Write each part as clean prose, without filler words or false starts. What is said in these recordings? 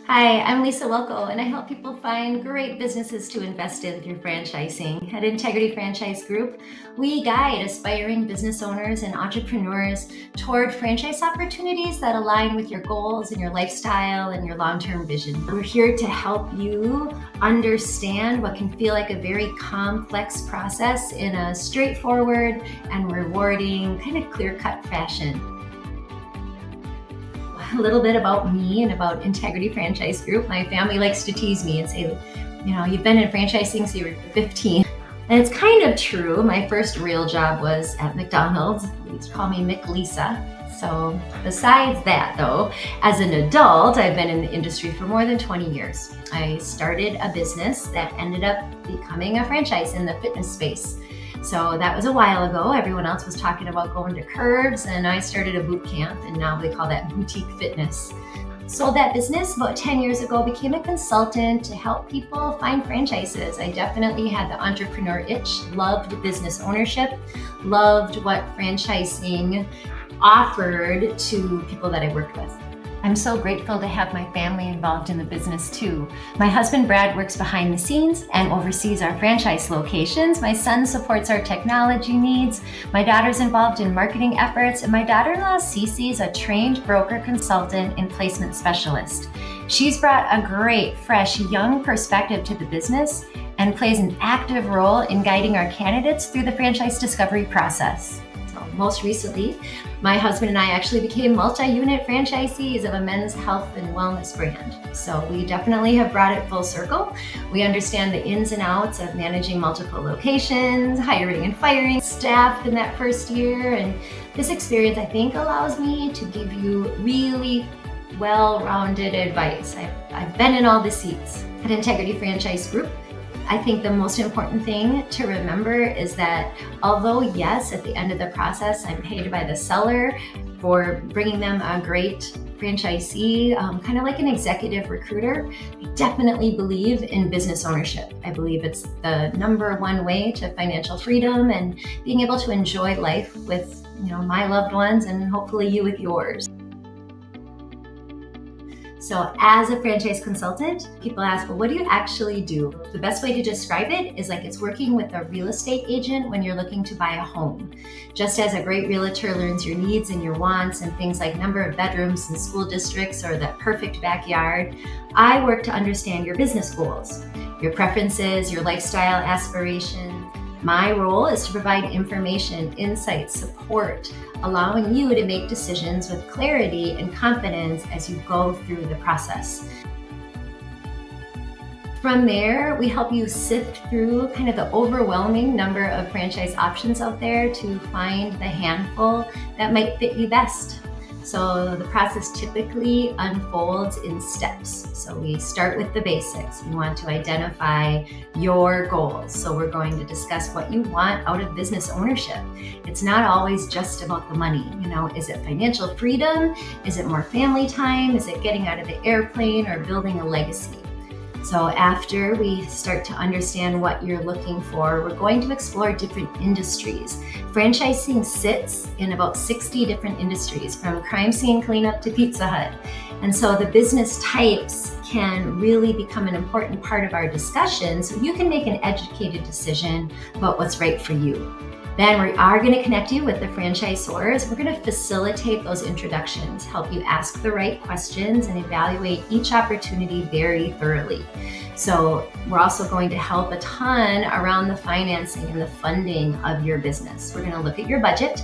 Hi, I'm Lisa Welko, and I help people find great businesses to invest in through franchising. At Integrity Franchise Group, we guide aspiring business owners and entrepreneurs toward franchise opportunities that align with your goals and your lifestyle and your long-term vision. We're here to help you understand what can feel like a very complex process in a straightforward and rewarding, kind of clear-cut fashion. A little bit about me and about Integrity Franchise Group. My family likes to tease me and say, you've been in franchising since you were 15. And it's kind of true. My first real job was at McDonald's. They used to call me Mick Lisa. So besides that though, as an adult, I've been in the industry for more than 20 years. I started a business that ended up becoming a franchise in the fitness space. So that was a while ago. Everyone else was talking about going to Curves, and I started a boot camp, and now they call that boutique fitness. Sold that business about 10 years ago, became a consultant to help people find franchises. I definitely had the entrepreneur itch, loved business ownership, loved what franchising offered to people that I worked with. I'm so grateful to have my family involved in the business too. My husband Brad works behind the scenes and oversees our franchise locations. My son supports our technology needs. My daughter's involved in marketing efforts, and my daughter-in-law Cece is a trained broker consultant and placement specialist. She's brought a great, fresh, young perspective to the business and plays an active role in guiding our candidates through the franchise discovery process. Most recently, my husband and I actually became multi-unit franchisees of a men's health and wellness brand. So we definitely have brought it full circle. We understand the ins and outs of managing multiple locations, hiring and firing staff in that first year. And this experience, I think, allows me to give you really well-rounded advice. I've been in all the seats at Integrity Franchise Group. I think the most important thing to remember is that although yes, at the end of the process, I'm paid by the seller for bringing them a great franchisee, kind of like an executive recruiter, I definitely believe in business ownership. I believe it's the number one way to financial freedom and being able to enjoy life with my loved ones and hopefully you with yours. So as a franchise consultant, people ask, well, what do you actually do? The best way to describe it is like it's working with a real estate agent when you're looking to buy a home. Just as a great realtor learns your needs and your wants and things like number of bedrooms and school districts or the perfect backyard, I work to understand your business goals, your preferences, your lifestyle aspirations. My role is to provide information, insight, support, allowing you to make decisions with clarity and confidence as you go through the process. From there, we help you sift through kind of the overwhelming number of franchise options out there to find the handful that might fit you best. So the process typically unfolds in steps. So we start with the basics. We want to identify your goals. So we're going to discuss what you want out of business ownership. It's not always just about the money. Is it financial freedom? Is it more family time? Is it getting out of the airplane or building a legacy? So after we start to understand what you're looking for, we're going to explore different industries. Franchising sits in about 60 different industries, from crime scene cleanup to Pizza Hut. And so the business types can really become an important part of our discussion so you can make an educated decision about what's right for you. Then we are going to connect you with the franchisors. We're going to facilitate those introductions, help you ask the right questions, and evaluate each opportunity very thoroughly. So we're also going to help a ton around the financing and the funding of your business. We're going to look at your budget,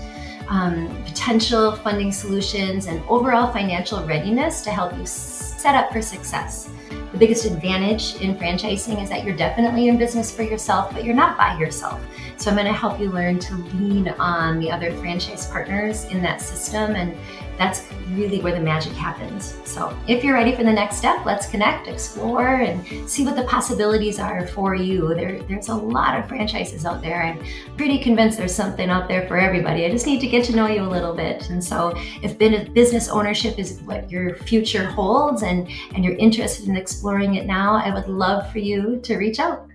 potential funding solutions, and overall financial readiness to help you set up for success. The biggest advantage in franchising is that you're definitely in business for yourself, but you're not by yourself. So I'm going to help you learn to lean on the other franchise partners in that system, and that's really where the magic happens. So if you're ready for the next step, let's connect, explore, and see what the possibilities are for you. There's a lot of franchises out there. I'm pretty convinced there's something out there for everybody. I just need to get to know you a little bit. And so if business ownership is what your future holds and you're interested in exploring it now, I would love for you to reach out.